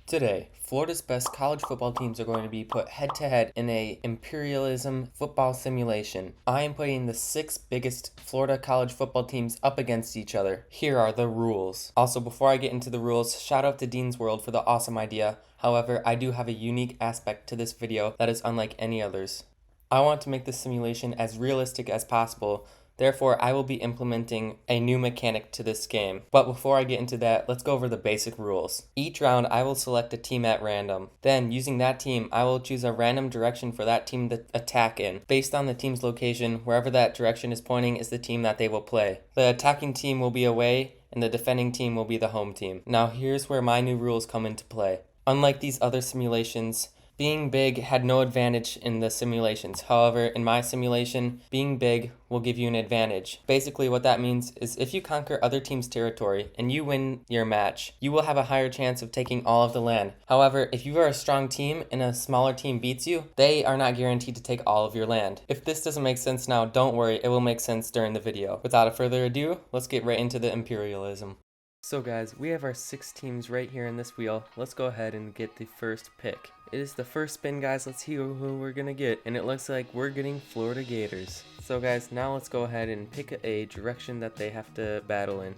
Today, Florida's best college football teams are going to be put head-to-head in a imperialism football simulation. I am putting the 6 biggest Florida college football teams up against each other. Here are the rules. Also, before I get into the rules, shout out to DeansWorld for the awesome idea. However, I do have a unique aspect to this video that is unlike any others. I want to make this simulation as realistic as possible. Therefore, I will be implementing a new mechanic to this game. But before I get into that, let's go over the basic rules. Each round, I will select a team at random. Then, using that team, I will choose a random direction for that team to attack in. Based on the team's location, wherever that direction is pointing is the team that they will play. The attacking team will be away, and the defending team will be the home team. Now, here's where my new rules come into play. Unlike these other simulations, being big had no advantage in the simulations. However, in my simulation, being big will give you an advantage. Basically, what that means is if you conquer other teams' territory and you win your match, you will have a higher chance of taking all of the land. However, if you are a strong team and a smaller team beats you, they are not guaranteed to take all of your land. If this doesn't make sense now, don't worry, it will make sense during the video. Without further ado, let's get right into the imperialism. So guys, we have our 6 teams right here in this wheel. Let's go ahead and get the first pick. It is the first spin, guys. Let's see who we're gonna get. And it looks like we're getting Florida Gators. So guys, now let's go ahead and pick a direction that they have to battle in.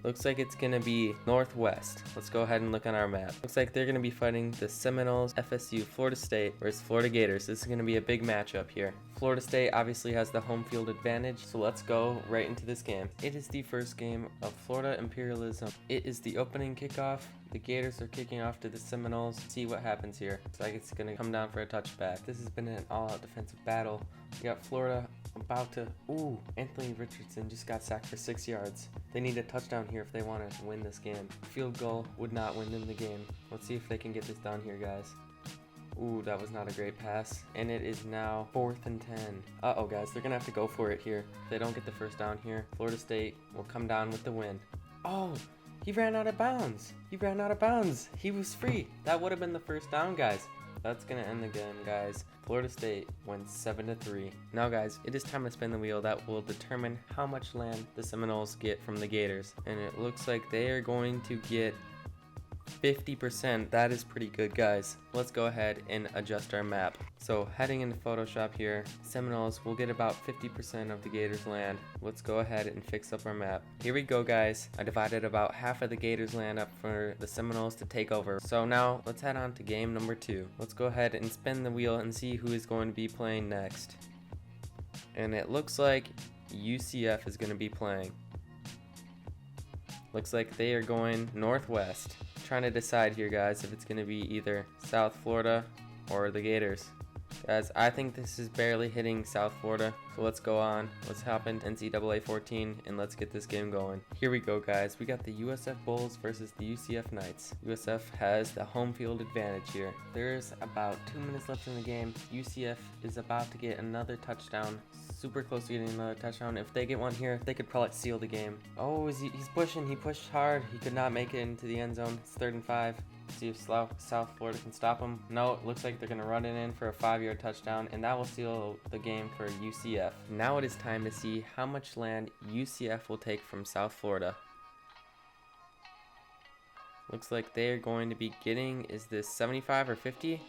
Looks like it's gonna be northwest. Let's go ahead and look on our map. Looks like they're gonna be fighting the Seminoles, FSU, Florida State versus Florida Gators. This is gonna be a big matchup here. Florida State obviously has the home field advantage, so let's go right into this game. It is the first game of Florida Imperialism. It is the opening kickoff. The Gators are kicking off to the Seminoles. See what happens here. Looks like it's gonna come down for a touchback. This has been an all-out defensive battle. We got Florida about to, Anthony Richardson just got sacked for 6 yards. They need a touchdown here if they want to win this game. Field goal would not win them the game. Let's see if they can get this done here, guys. That was not a great pass. And it is now 4th and 10. Uh-oh, guys, they're gonna have to go for it here. If they don't get the first down here, Florida State will come down with the win. Oh, he ran out of bounds. He was free. That would have been the first down, guys. That's gonna end the game, guys. Florida State wins 7-3. Now, guys, it is time to spin the wheel. That will determine how much land the Seminoles get from the Gators. And it looks like they are going to get 50%. That is pretty good, guys. Let's go ahead and adjust our map. So heading into Photoshop here, Seminoles will get about 50% of the Gators land. Let's go ahead and fix up our map. Here we go, guys. I divided about half of the Gators land up for the Seminoles to take over. So now let's head on to game number 2. Let's go ahead and spin the wheel and see who is going to be playing next. And it looks like UCF is going to be playing. Looks like they are going northwest. Trying to decide here, guys, if it's going to be either South Florida or the Gators. Guys, I think this is barely hitting South Florida, so let's go on. Let's hop into NCAA 14 and let's get this game going. Here we go, guys. We got the USF Bulls versus the UCF Knights. USF has the home field advantage here. There's about 2 minutes left in the game. UCF is about to get another touchdown. Super close to getting another touchdown. If they get one here, they could probably seal the game. Oh, he's pushing. He pushed hard. He could not make it into the end zone. It's 3rd and 5. See if South Florida can stop him. No, it looks like they're going to run it in for a 5-yard touchdown, and that will seal the game for UCF. Now it is time to see how much land UCF will take from South Florida. Looks like they are going to be getting, is this 75 or 50?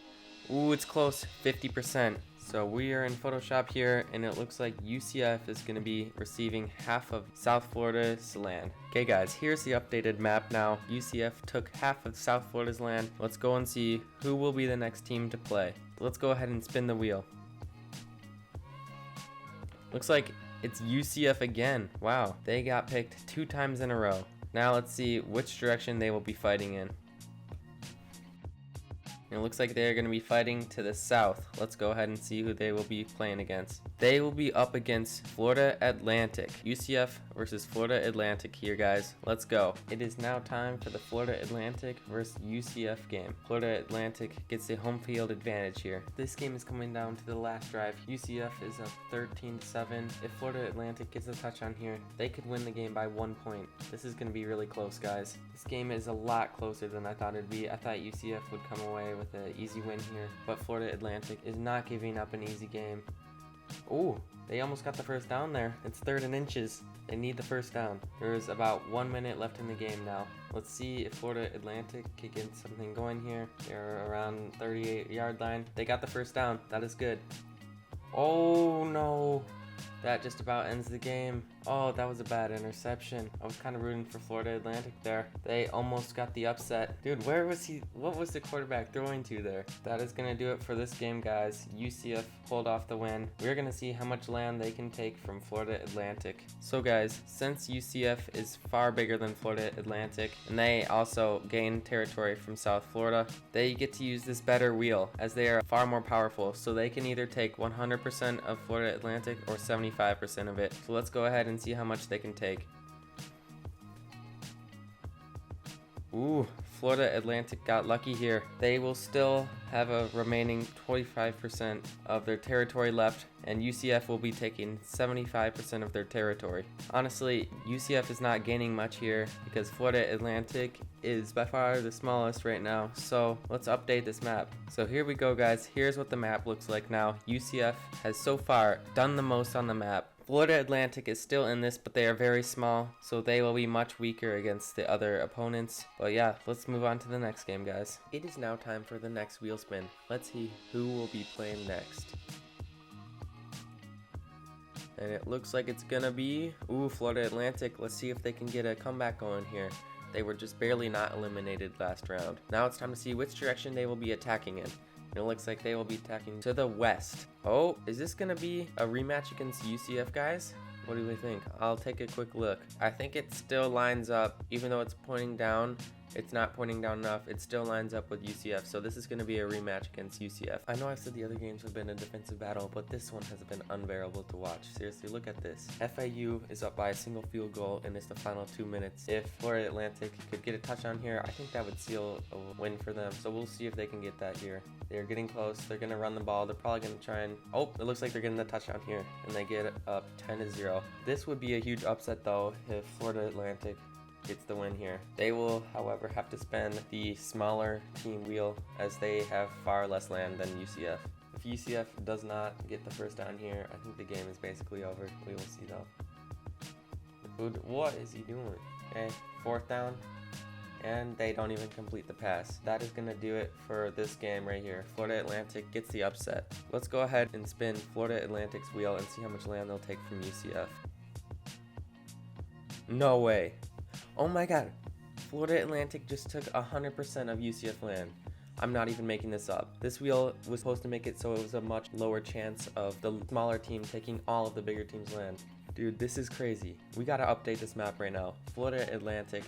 It's close, 50%. So we are in Photoshop here, and it looks like UCF is going to be receiving half of South Florida's land. Okay, guys, here's the updated map now. UCF took half of South Florida's land. Let's go and see who will be the next team to play. Let's go ahead and spin the wheel. Looks like it's UCF again. Wow, they got picked 2 times in a row. Now let's see which direction they will be fighting in. And it looks like they're going to be fighting to the south. Let's go ahead and see who they will be playing against. They will be up against Florida Atlantic. UCF versus Florida Atlantic here, guys. Let's go. It is now time for the Florida Atlantic versus UCF game. Florida Atlantic gets the home field advantage here. This game is coming down to the last drive. UCF is up 13-7. If Florida Atlantic gets a touchdown here, they could win the game by 1 point. This is going to be really close, guys. This game is a lot closer than I thought it'd be. I thought UCF would come away with an easy win here, but Florida Atlantic is not giving up an easy game. Ooh, they almost got the first down there. It's 3rd and inches. They need the first down. There's about 1 minute left in the game now. Let's see if Florida Atlantic can get something going here. They're around 38-yard line. They got the first down. That is good. Oh no. That just about ends the game. Oh, that was a bad interception. I was kind of rooting for Florida Atlantic there. They almost got the upset. Dude, where was he? What was the quarterback throwing to there? That is going to do it for this game, guys. UCF pulled off the win. We're going to see how much land they can take from Florida Atlantic. So, guys, since UCF is far bigger than Florida Atlantic, and they also gain territory from South Florida, they get to use this better wheel as they are far more powerful. So they can either take 100% of Florida Atlantic or 75% of it. So let's go ahead and see how much they can take. Ooh, Florida Atlantic got lucky here. They will still have a remaining 25% of their territory left, and UCF will be taking 75% of their territory. Honestly, UCF is not gaining much here because Florida Atlantic is by far the smallest right now. So let's update this map. So here we go, guys. Here's what the map looks like now. UCF has so far done the most on the map. Florida Atlantic is still in this, but they are very small, so they will be much weaker against the other opponents. But yeah, let's move on to the next game, guys. It is now time for the next wheel spin. Let's see who will be playing next. And it looks like it's gonna be, Florida Atlantic. Let's see if they can get a comeback going here. They were just barely not eliminated last round. Now it's time to see which direction they will be attacking in. It looks like they will be attacking to the west. Oh, is this going to be a rematch against UCF, guys? What do we think? I'll take a quick look. I think it still lines up, even though it's pointing down. It's not pointing down enough. It still lines up with UCF, so this is going to be a rematch against UCF. I know I've said the other games have been a defensive battle, but this one has been unbearable to watch. Seriously, look at this. FAU is up by a single field goal, and it's the final 2 minutes. If Florida Atlantic could get a touchdown here, I think that would seal a win for them. So we'll see if they can get that here. They're getting close. They're going to run the ball. They're probably going to try and... Oh, it looks like they're getting the touchdown here, and they get up 10-0. This would be a huge upset, though, if Florida Atlantic gets the win here. They will, however, have to spend the smaller team wheel as they have far less land than UCF. If UCF does not get the first down here, I think the game is basically over. We will see though. What is he doing? Okay, 4th down, and they don't even complete the pass. That is going to do it for this game right here. Florida Atlantic gets the upset. Let's go ahead and spin Florida Atlantic's wheel and see how much land they'll take from UCF. No way. Oh my god, Florida Atlantic just took 100% of UCF land. I'm not even making this up. This wheel was supposed to make it so it was a much lower chance of the smaller team taking all of the bigger team's land. Dude, this is crazy. We gotta update this map right now. Florida Atlantic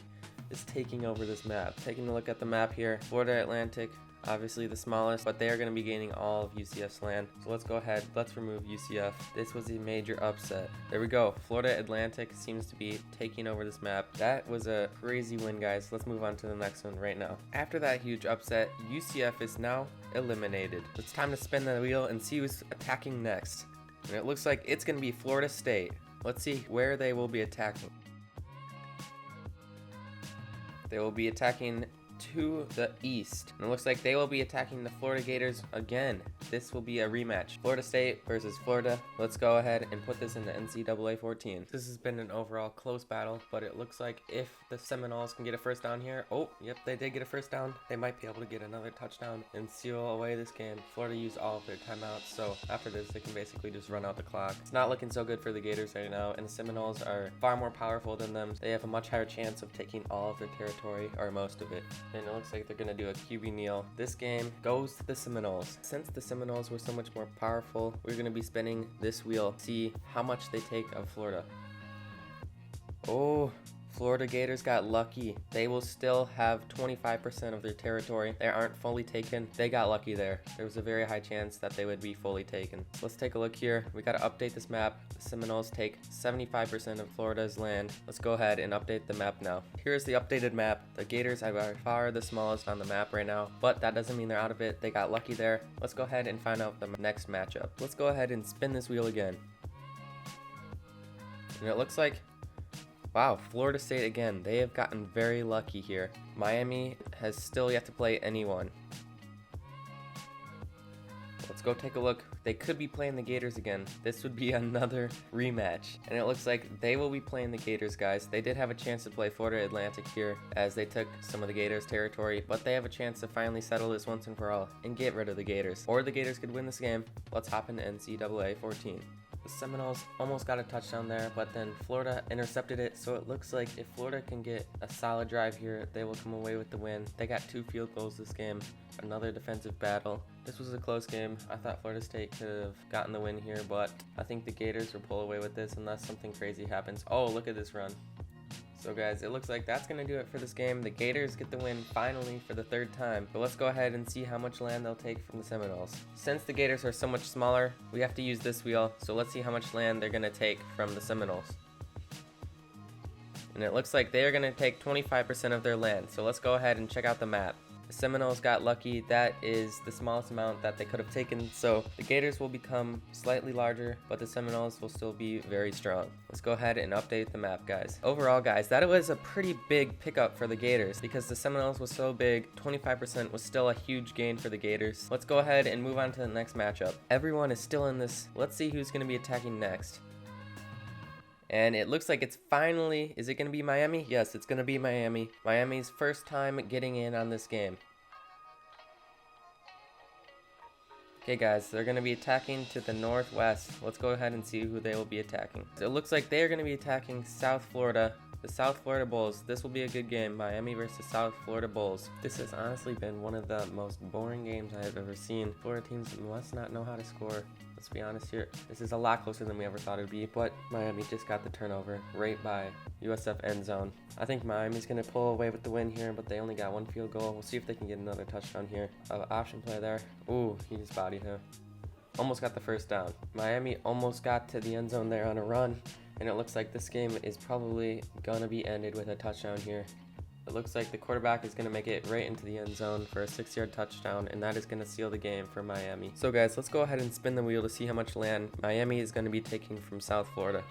is taking over this map. Taking a look at the map here, Florida Atlantic, obviously the smallest, but they are going to be gaining all of UCF's land. So let's go ahead, let's remove UCF. This was a major upset. There we go. Florida Atlantic seems to be taking over this map. That was a crazy win, guys. Let's move on to the next one right now. After that huge upset, UCF is now eliminated. It's time to spin the wheel and see who's attacking next. And it looks like it's going to be Florida State. Let's see where they will be attacking. They will be attacking to the east. And it looks like they will be attacking the Florida Gators again. This will be a rematch. Florida State versus Florida. Let's go ahead and put this in the NCAA 14. This has been an overall close battle, but it looks like if the Seminoles can get a first down here, oh, yep, they did get a first down. They might be able to get another touchdown and seal away this game. Florida used all of their timeouts, so after this, they can basically just run out the clock. It's not looking so good for the Gators right now, and the Seminoles are far more powerful than them. They have a much higher chance of taking all of their territory, or most of it. And it looks like they're going to do a QB kneel. This game goes to the Seminoles. Since the Seminoles were so much more powerful, we're going to be spinning this wheel, see how much they take of Florida. Oh, Florida Gators got lucky. They will still have 25% of their territory. They aren't fully taken. They got lucky there. There was a very high chance that they would be fully taken. Let's take a look here. We got to update this map. The Seminoles take 75% of Florida's land. Let's go ahead and update the map now. Here's the updated map. The Gators are by far the smallest on the map right now, but that doesn't mean they're out of it. They got lucky there. Let's go ahead and find out the next matchup. Let's go ahead and spin this wheel again. And it looks like, wow, Florida State again. They have gotten very lucky here. Miami has still yet to play anyone. Let's go take a look. They could be playing the Gators again. This would be another rematch. And it looks like they will be playing the Gators, guys. They did have a chance to play Florida Atlantic here as they took some of the Gators territory, but they have a chance to finally settle this once and for all and get rid of the Gators. Or the Gators could win this game. Let's hop into NCAA 14. The Seminoles almost got a touchdown there, but then Florida intercepted it, so it looks like if Florida can get a solid drive here, they will come away with the win. They got 2 field goals this game, another defensive battle. This was a close game. I thought Florida State could have gotten the win here, but I think the Gators will pull away with this unless something crazy happens. Oh, look at this run. So guys, it looks like that's going to do it for this game. The Gators get the win finally for the 3rd time. But let's go ahead and see how much land they'll take from the Seminoles. Since the Gators are so much smaller, we have to use this wheel. So let's see how much land they're going to take from the Seminoles. And it looks like they are going to take 25% of their land. So let's go ahead and check out the map. The Seminoles got lucky. That is the smallest amount that they could have taken. So the Gators will become slightly larger, but the Seminoles will still be very strong. Let's go ahead and update the map, guys. Overall, guys, that was a pretty big pickup for the Gators because the Seminoles was so big. 25% was still a huge gain for the Gators. Let's go ahead and move on to the next matchup. Everyone is still in this. Let's see who's going to be attacking next. And it looks like it's finally, is it going to be Miami? Yes, it's going to be Miami. Miami's first time getting in on this game. Okay guys, they're going to be attacking to the northwest. Let's go ahead and see who they will be attacking. So it looks like they are going to be attacking South Florida. The South Florida Bulls. This will be a good game. Miami versus South Florida Bulls. This has honestly been one of the most boring games I have ever seen. Florida teams must not know how to score. Let's be honest here. This is a lot closer than we ever thought it would be, but Miami just got the turnover right by USF end zone. I think Miami's going to pull away with the win here, but they only got 1 field goal. We'll see if they can get another touchdown here. Option play there. Ooh, he just bodied him. Almost got the first down. Miami almost got to the end zone there on a run. And it looks like this game is probably going to be ended with a touchdown here. It looks like the quarterback is going to make it right into the end zone for a 6-yard touchdown, and that is going to seal the game for Miami. So guys, let's go ahead and spin the wheel to see how much land Miami is going to be taking from South Florida.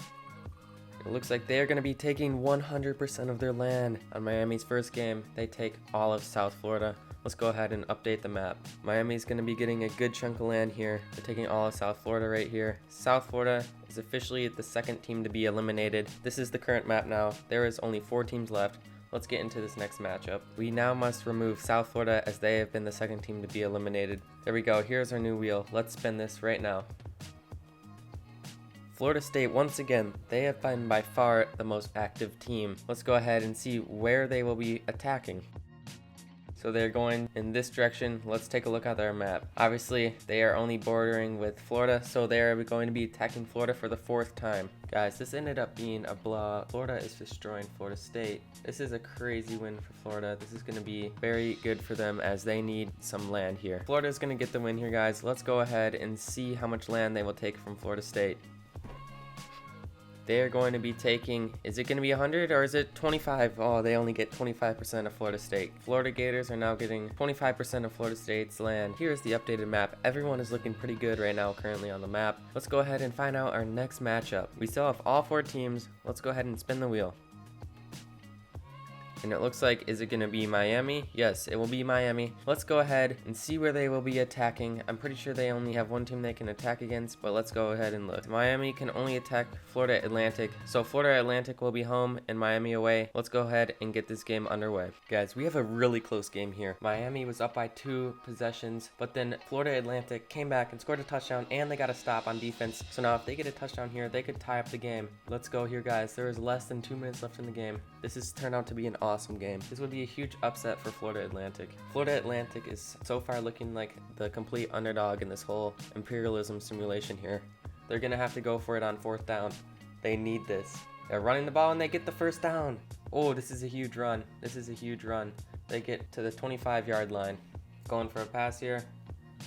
It looks like they are going to be taking 100% of their land. On Miami's first game, they take all of South Florida. Let's go ahead and update the map. Miami's going to be getting a good chunk of land here. They're taking all of South Florida right here. South Florida is officially the 2nd team to be eliminated. This is the current map now. There is only 4 teams left. Let's get into this next matchup. We now must remove South Florida as they have been the 2nd team to be eliminated. There we go. Here's our new wheel. Let's spin this right now. Florida State, once again, they have been by far the most active team. Let's go ahead and see where they will be attacking. So they're going in this direction. Let's take a look at their map. Obviously, they are only bordering with Florida, so they are going to be attacking Florida for the 4th time. Guys, this ended up being a blowout. Florida is destroying Florida State. This is a crazy win for Florida. This is going to be very good for them as they need some land here. Florida is going to get the win here, guys. Let's go ahead and see how much land they will take from Florida State. They are going to be taking, is it going to be 100 or is it 25? Oh, they only get 25% of Florida State. Florida Gators are now getting 25% of Florida State's land. Here's the updated map. Everyone is looking pretty good right now currently on the map. Let's go ahead and find out our next matchup. We still have all 4 teams. Let's go ahead and spin the wheel. And it looks like, is it going to be Miami? Yes, it will be Miami. Let's go ahead and see where they will be attacking. I'm pretty sure they only have 1 team they can attack against, but let's go ahead and look. Miami can only attack Florida Atlantic. So Florida Atlantic will be home and Miami away. Let's go ahead and get this game underway. Guys, we have a really close game here. Miami was up by 2 possessions, but then Florida Atlantic came back and scored a touchdown, and they got a stop on defense. So now if they get a touchdown here, they could tie up the game. Let's go here, guys. There is less than 2 minutes left in the game. This has turned out to be an awesome game. This would be a huge upset for Florida Atlantic. Florida Atlantic is so far looking like the complete underdog in this whole imperialism simulation here. They're gonna have to go for it on 4th down. They need this. They're running the ball and they get the 1st down. Oh, this is a huge run. This is a huge run. They get to the 25-yard line. Going for a pass here.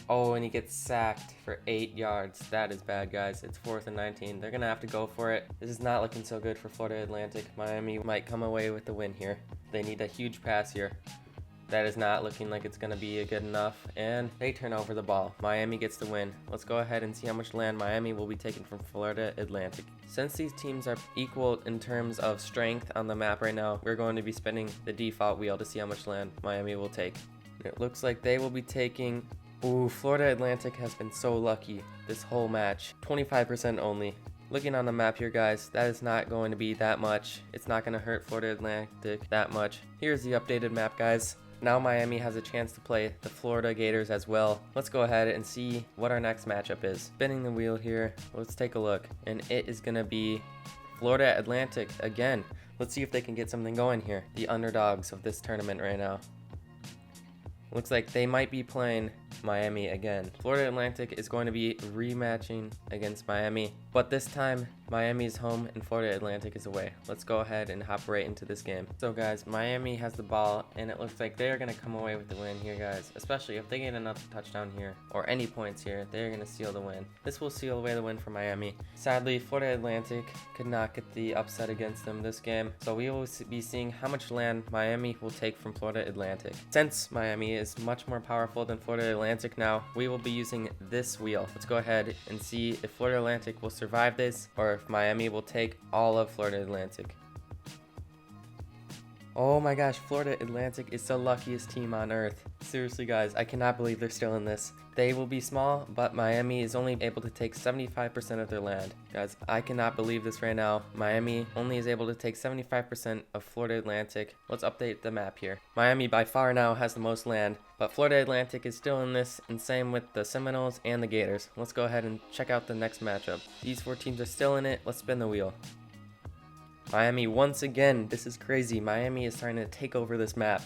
Oh, and he gets sacked for 8 yards. That is bad, guys. It's 4th and 19. They're going to have to go for it. This is not looking so good for Florida Atlantic. Miami might come away with the win here. They need a huge pass here. That is not looking like it's going to be good enough, and they turn over the ball. Miami gets the win. Let's go ahead and see how much land Miami will be taking from Florida Atlantic. Since these teams are equal in terms of strength on the map right now, we're going to be spinning the default wheel to see how much land Miami will take. It looks like they will be taking Ooh, Florida Atlantic has been so lucky this whole match. 25% only. Looking on the map here, guys, that is not going to be that much. It's not going to hurt Florida Atlantic that much. Here's the updated map, guys. Now Miami has a chance to play the Florida Gators as well. Let's go ahead and see what our next matchup is. Spinning the wheel here. Let's take a look. And it is going to be Florida Atlantic again. Let's see if they can get something going here. The underdogs of this tournament right now. Looks like they might be playing Miami again. Florida Atlantic is going to be rematching against Miami, but this time Miami is home and Florida Atlantic is away. Let's go ahead and hop right into this game. So guys, Miami has the ball and it looks like they're going to come away with the win here, guys. Especially if they get another touchdown here or any points here, they're going to seal the win. This will seal away the win for Miami. Sadly, Florida Atlantic could not get the upset against them this game, so we will be seeing how much land Miami will take from Florida Atlantic. Since Miami is much more powerful than Florida Atlantic now, we will be using this wheel. Let's go ahead and see if Florida Atlantic will survive this or if Miami will take all of Florida Atlantic. Oh my gosh, Florida Atlantic is the luckiest team on earth. Seriously guys, I cannot believe they're still in this. They will be small, but Miami is only able to take 75% of their land. Guys, I cannot believe this right now. Miami only is able to take 75% of Florida Atlantic. Let's update the map here. Miami by far now has the most land, but Florida Atlantic is still in this, and same with the Seminoles and the Gators. Let's go ahead and check out the next matchup. These four teams are still in it. Let's spin the wheel. Miami once again. This is crazy. Miami is trying to take over this map.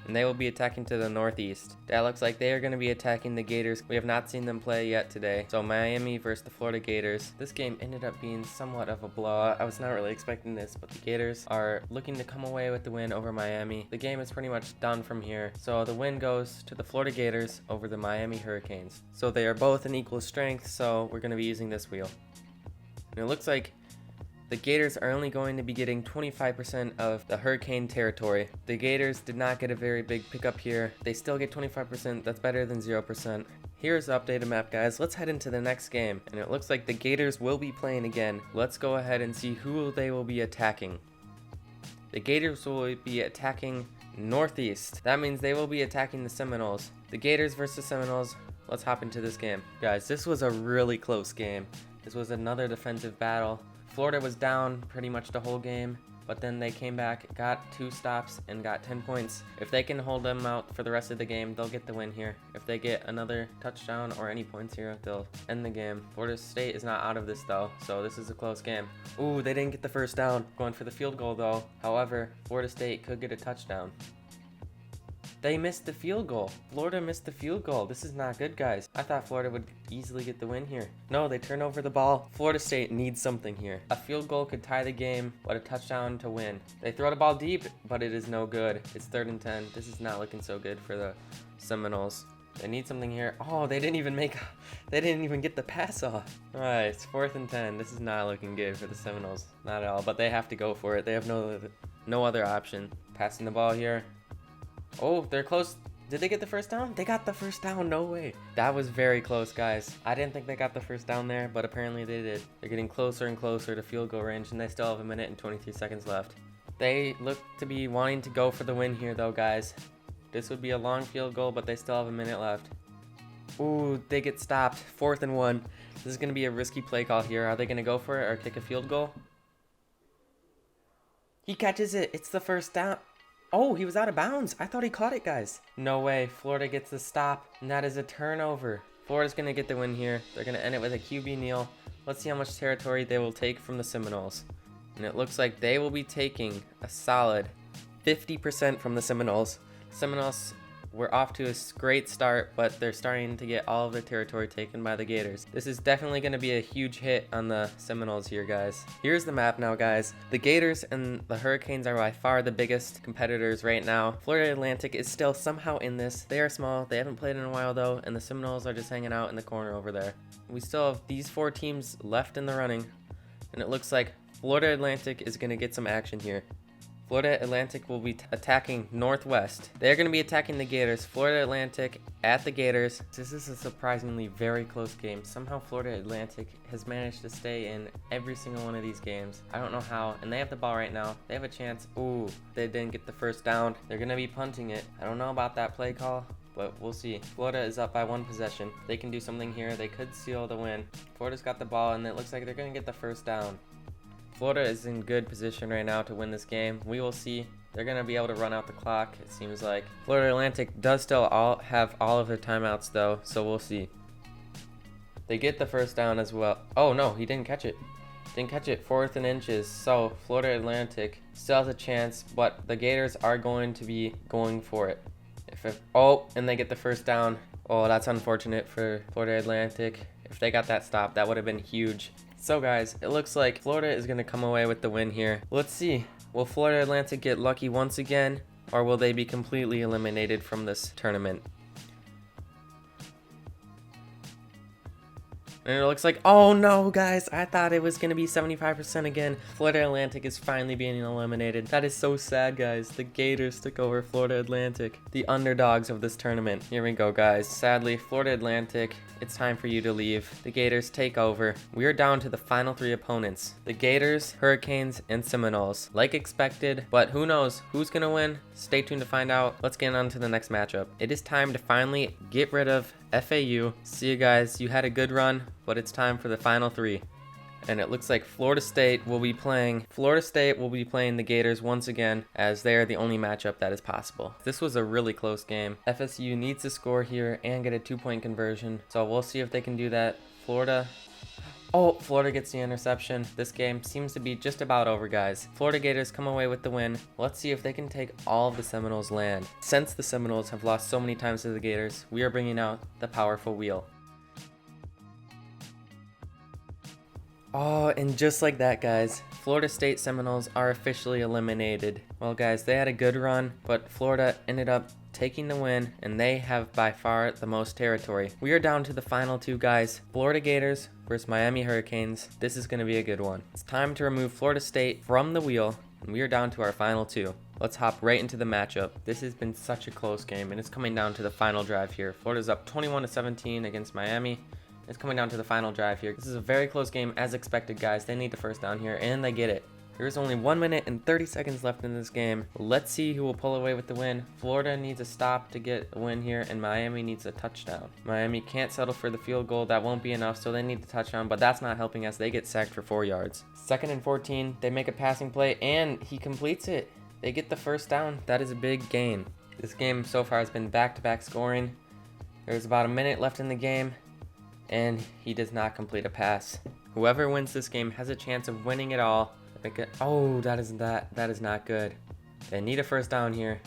And they will be attacking to the northeast. That looks like they are going to be attacking the Gators. We have not seen them play yet today. So Miami versus the Florida Gators. This game ended up being somewhat of a blowout. I was not really expecting this, but the Gators are looking to come away with the win over Miami. The game is pretty much done from here. So the win goes to the Florida Gators over the Miami Hurricanes. So they are both in equal strength, so we're going to be using this wheel. And it looks like the Gators are only going to be getting 25% of the Hurricane territory. The Gators did not get a very big pickup here. They still get 25%. That's better than 0%. Here's the updated map, guys. Let's head into the next game. And it looks like the Gators will be playing again. Let's go ahead and see who they will be attacking. The Gators will be attacking northeast. That means they will be attacking the Seminoles. The Gators versus Seminoles. Let's hop into this game. Guys, this was a really close game. This was another defensive battle. Florida was down pretty much the whole game, but then they came back, got 2 stops, and got 10 points. If they can hold them out for the rest of the game, they'll get the win here. If they get another touchdown or any points here, they'll end the game. Florida State is not out of this, though, so this is a close game. Ooh, they didn't get the first down. Going for the field goal, though. However, Florida State could get a touchdown. They missed the field goal. Florida missed the field goal. This is not good, guys. I thought Florida would easily get the win here. No, they turn over the ball. Florida State needs something here. A field goal could tie the game, but a touchdown to win. They throw the ball deep, but it is no good. It's 3rd and 10. This is not looking so good for the Seminoles. They need something here. Oh, they didn't even get the pass off. All right, it's 4th and 10. This is not looking good for the Seminoles. Not at all, but they have to go for it. They have no other option. Passing the ball here. Oh, they're close. Did they get the first down? They got the first down. No way. That was very close, guys. I didn't think they got the first down there, but apparently they did. They're getting closer and closer to field goal range, and they still have 1 minute and 23 seconds left. They look to be wanting to go for the win here, though, guys. This would be a long field goal, but they still have 1 minute left. Ooh, they get stopped. 4th and 1. This is going to be a risky play call here. Are they going to go for it or kick a field goal? He catches it. It's the first down. Oh, he was out of bounds. I thought he caught it, guys. No way. Florida gets the stop, and that is a turnover. Florida's going to get the win here. They're going to end it with a QB kneel. Let's see how much territory they will take from the Seminoles. And it looks like they will be taking a solid 50% from the Seminoles. Seminoles were off to a great start, but they're starting to get all of their territory taken by the Gators. This is definitely going to be a huge hit on the Seminoles here, guys. Here's the map now, guys. The Gators and the Hurricanes are by far the biggest competitors right now. Florida Atlantic is still somehow in this. They are small. They haven't played in a while, though, and the Seminoles are just hanging out in the corner over there. We still have these 4 teams left in the running, and it looks like Florida Atlantic is going to get some action here. Florida Atlantic will be attacking Northwest. They're going to be attacking the Gators. Florida Atlantic at the Gators. This is a surprisingly very close game. Somehow Florida Atlantic has managed to stay in every single one of these games. I don't know how. And they have the ball right now. They have a chance. Ooh, they didn't get the first down. They're going to be punting it. I don't know about that play call, but we'll see. Florida is up by 1 possession. They can do something here. They could seal the win. Florida's got the ball, and it looks like they're going to get the first down. Florida is in good position right now to win this game. We will see. They're going to be able to run out the clock, it seems like. Florida Atlantic does still have all of their timeouts, though, so we'll see. They get the first down as well. Oh, no, he didn't catch it. Didn't catch it. 4th and inches. So Florida Atlantic still has a chance, but the Gators are going to be going for it. Oh, and they get the first down. Oh, that's unfortunate for Florida Atlantic. If they got that stop, that would have been huge. So guys, it looks like Florida is going to come away with the win here. Let's see. Will Florida Atlantic get lucky once again, or will they be completely eliminated from this tournament? And it looks like, oh no, guys, I thought it was going to be 75% again. Florida Atlantic is finally being eliminated. That is so sad, guys. The Gators took over Florida Atlantic, the underdogs of this tournament. Here we go, guys. Sadly, Florida Atlantic, it's time for you to leave. The Gators take over. We are down to the final 3 opponents. The Gators, Hurricanes, and Seminoles. Like expected, but who knows who's going to win? Stay tuned to find out. Let's get on to the next matchup. It is time to finally get rid of FAU. See you guys. You had a good run, but it's time for the final 3. And it looks like Florida State will be playing the Gators once again, as they are the only matchup that is possible. This was a really close game. FSU needs to score here and get a 2-point conversion, so we'll see if they can do that. Florida gets the interception. This game seems to be just about over, guys. Florida Gators come away with the win. Let's see if they can take all of the Seminoles' land. Since the Seminoles have lost so many times to the Gators, we are bringing out the powerful wheel. Oh, and just like that, guys, Florida State Seminoles are officially eliminated. Well, guys, they had a good run, but Florida ended up taking the win, and they have by far the most territory. We are down to the final 2, guys. Florida Gators versus Miami Hurricanes. This is going to be a good one. It's time to remove Florida State from the wheel, and we are down to our final 2. Let's hop right into the matchup. This has been such a close game, and it's coming down to the final drive here. Florida's up 21-17 against Miami. It's coming down to the final drive here. This is a very close game as expected, guys. They need the first down here, and they get it. There's only 1 minute and 30 seconds left in this game. Let's see who will pull away with the win. Florida needs a stop to get a win here, and Miami needs a touchdown. Miami can't settle for the field goal. That won't be enough, so they need the touchdown, but that's not helping us. They get sacked for 4 yards. 2nd and 14. They make a passing play, and he completes it. They get the first down. That is a big gain. This game so far has been back-to-back scoring. There's about a minute left in the game, and he does not complete a pass. Whoever wins this game has a chance of winning it all. Oh, that is not good. They need a first down here.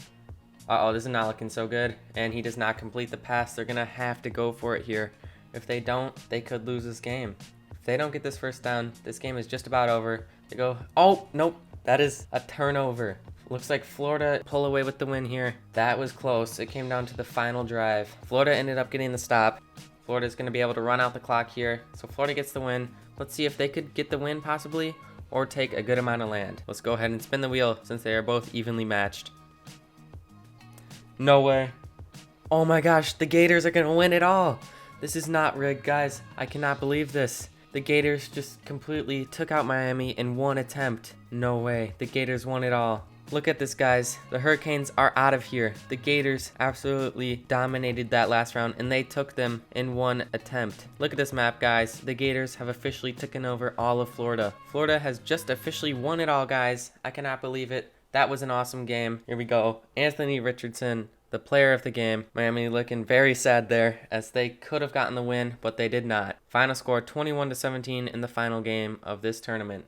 Uh-oh, this is not looking so good. And he does not complete the pass. They're going to have to go for it here. If they don't, they could lose this game. If they don't get this first down, this game is just about over. They go, oh, nope. That is a turnover. Looks like Florida pull away with the win here. That was close. It came down to the final drive. Florida ended up getting the stop. Florida's going to be able to run out the clock here. So Florida gets the win. Let's see if they could get the win possibly, or take a good amount of land. Let's go ahead and spin the wheel since they are both evenly matched. No way. Oh my gosh, the Gators are going to win it all. This is not rigged, guys. I cannot believe this. The Gators just completely took out Miami in 1 attempt. No way. The Gators won it all. Look at this, guys. The Hurricanes are out of here. The Gators absolutely dominated that last round, and they took them in 1 attempt. Look at this map, guys. The Gators have officially taken over all of Florida. Florida has just officially won it all, guys. I cannot believe it. That was an awesome game. Here we go. Anthony Richardson, the player of the game. Miami looking very sad there, as they could have gotten the win, but they did not. Final score 21-17 in the final game of this tournament.